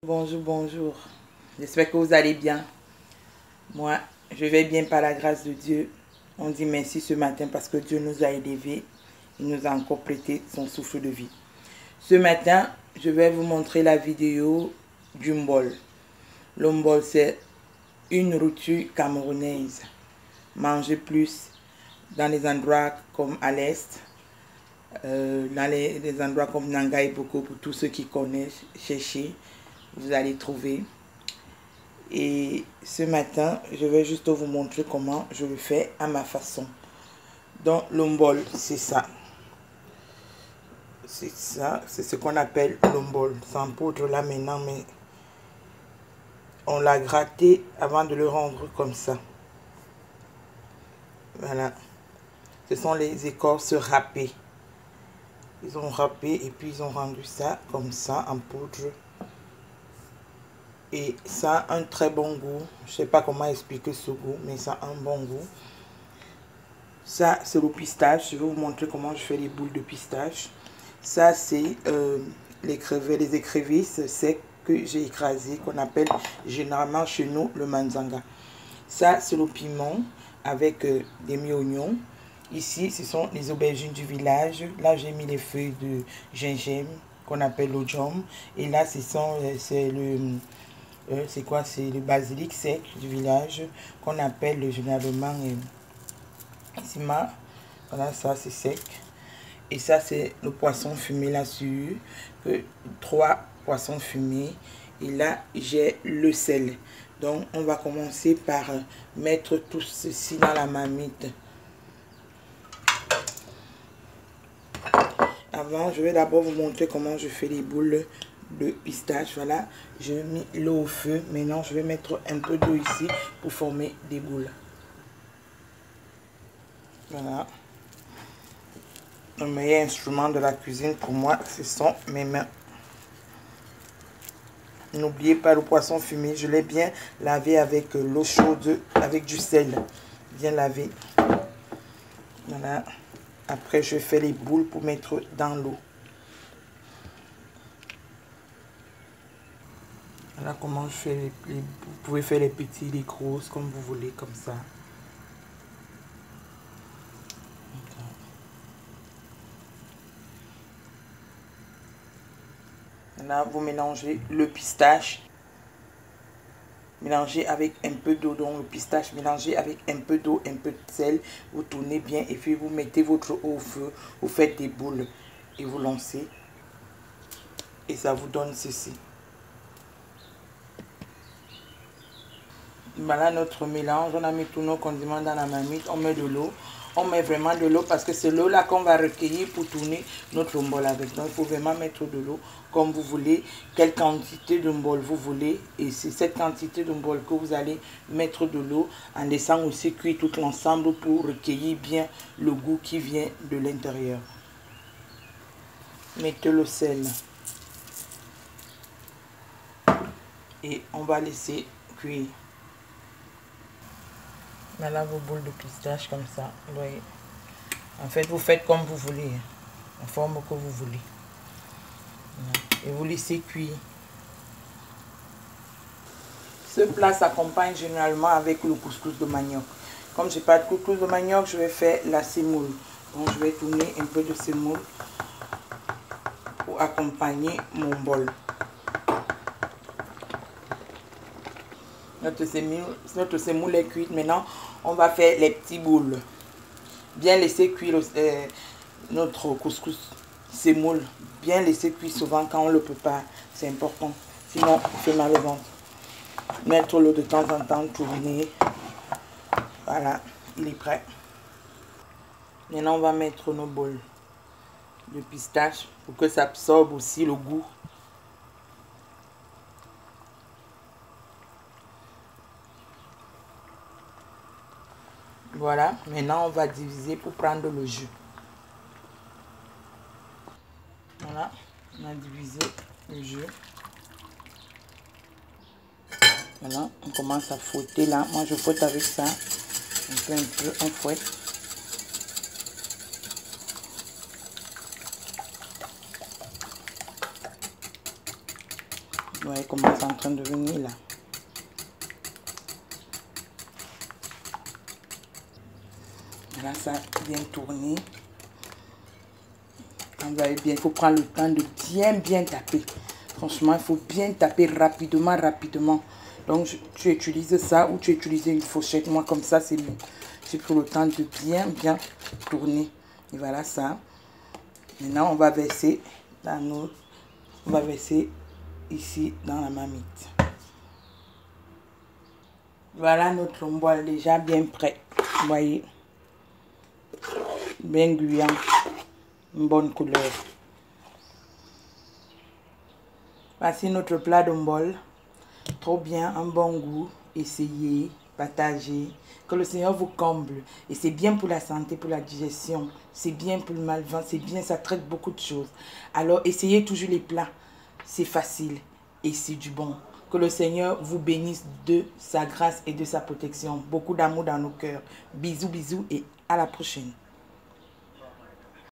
Bonjour, bonjour. J'espère que vous allez bien. Moi, je vais bien par la grâce de Dieu. On dit merci ce matin parce que Dieu nous a élevés. Il nous a encore prêté son souffle de vie. Ce matin, je vais vous montrer la vidéo du mbol. Le mbol, c'est une nourriture camerounaise. Manger plus dans les endroits comme à l'Est, dans les endroits comme Nanga et Boko, pour tous ceux qui connaissent, chercher, vous allez trouver. Et ce matin, je vais juste vous montrer comment je le fais à ma façon. Donc le mbol, c'est ça. C'est ça, c'est ce qu'on appelle le mbol. Sans poudre là maintenant, mais on l'a gratté avant de le rendre comme ça. Voilà. Ce sont les écorces râpées. Ils ont râpé et puis ils ont rendu ça comme ça en poudre. Et ça a un très bon goût. Je ne sais pas comment expliquer ce goût, mais ça a un bon goût. Ça, c'est le pistache. Je vais vous montrer comment je fais les boules de pistache. Ça, c'est les écrevisses secs que j'ai écrasées, qu'on appelle généralement chez nous le manzanga. Ça, c'est le piment avec des mi-oignons. Ici, ce sont les aubergines du village. Là, j'ai mis les feuilles de gingembre qu'on appelle l'ojom. Et là, c'est quoi? C'est le basilic sec du village qu'on appelle généralement sima. Voilà, ça c'est sec. Et ça c'est le poisson fumé là-dessus. 3 poissons fumés. Et là j'ai le sel. Donc on va commencer par mettre tout ceci dans la marmite. Avant, je vais d'abord vous montrer comment je fais les boules de pistache. Voilà, j'ai mis l'eau au feu. Maintenant, je vais mettre un peu d'eau ici pour former des boules. Voilà. Le meilleur instrument de la cuisine pour moi, ce sont mes mains. N'oubliez pas le poisson fumé. Je l'ai bien lavé avec l'eau chaude, avec du sel. Bien lavé. Voilà. Après, je fais les boules pour mettre dans l'eau. Voilà comment je fais vous pouvez faire les petits, les grosses, comme vous voulez, comme ça. Là, vous mélangez le pistache. Mélangez avec un peu d'eau, donc le pistache mélangez avec un peu d'eau, un peu de sel. Vous tournez bien et puis vous mettez votre eau au feu. Vous faites des boules et vous lancez. Et ça vous donne ceci. Voilà notre mélange. On a mis tous nos condiments dans la marmite. On met de l'eau. On met vraiment de l'eau parce que c'est l'eau là qu'on va recueillir pour tourner notre mbol avec. Donc il faut vraiment mettre de l'eau comme vous voulez, quelle quantité de mbol vous voulez. Et c'est cette quantité de mbol que vous allez mettre de l'eau en laissant aussi cuire tout l'ensemble pour recueillir bien le goût qui vient de l'intérieur. Mettez le sel. Et on va laisser cuire. Voilà vos boules de pistache comme ça. Vous voyez. En fait, vous faites comme vous voulez, la forme que vous voulez. Et vous laissez cuire. Ce plat s'accompagne généralement avec le couscous de manioc. Comme je n'ai pas de couscous de manioc, je vais faire la semoule. Donc je vais tourner un peu de semoule pour accompagner mon bol. Notre semoule est cuite. Maintenant, on va faire les petits boules. Bien laisser cuire notre couscous semoule. Bien laisser cuire souvent quand on le prépare. C'est important. Sinon, on fait mal au ventre. Mettre l'eau de temps en temps, tourner. Voilà, il est prêt. Maintenant, on va mettre nos bols de pistache pour que ça absorbe aussi le goût. Voilà, maintenant on va diviser pour prendre le jus. Voilà, on a divisé le jus. Voilà, on commence à fouetter là. Moi je fouette avec ça. On fait un peu, on fouette. Vous voyez comment c'est en train de venir là. Là, ça a bien tourné. On va bien, il faut prendre le temps de bien taper. Franchement, il faut bien taper rapidement. Donc, tu utilises ça ou tu utilises une fourchette. Moi, comme ça, c'est mieux. J'ai pris le temps de bien tourner. Et voilà ça. Maintenant, on va verser dans notre... On va verser ici dans la marmite. Voilà notre bol déjà bien prêt. Vous voyez. Bien gluant. Une bonne couleur. Voici notre plat de bol. Trop bien, un bon goût. Essayez, partagez. Que le Seigneur vous comble. Et c'est bien pour la santé, pour la digestion. C'est bien pour le mal-ventre. C'est bien, ça traite beaucoup de choses. Alors, essayez toujours les plats. C'est facile et c'est du bon. Que le Seigneur vous bénisse de sa grâce et de sa protection. Beaucoup d'amour dans nos cœurs. Bisous et à la prochaine.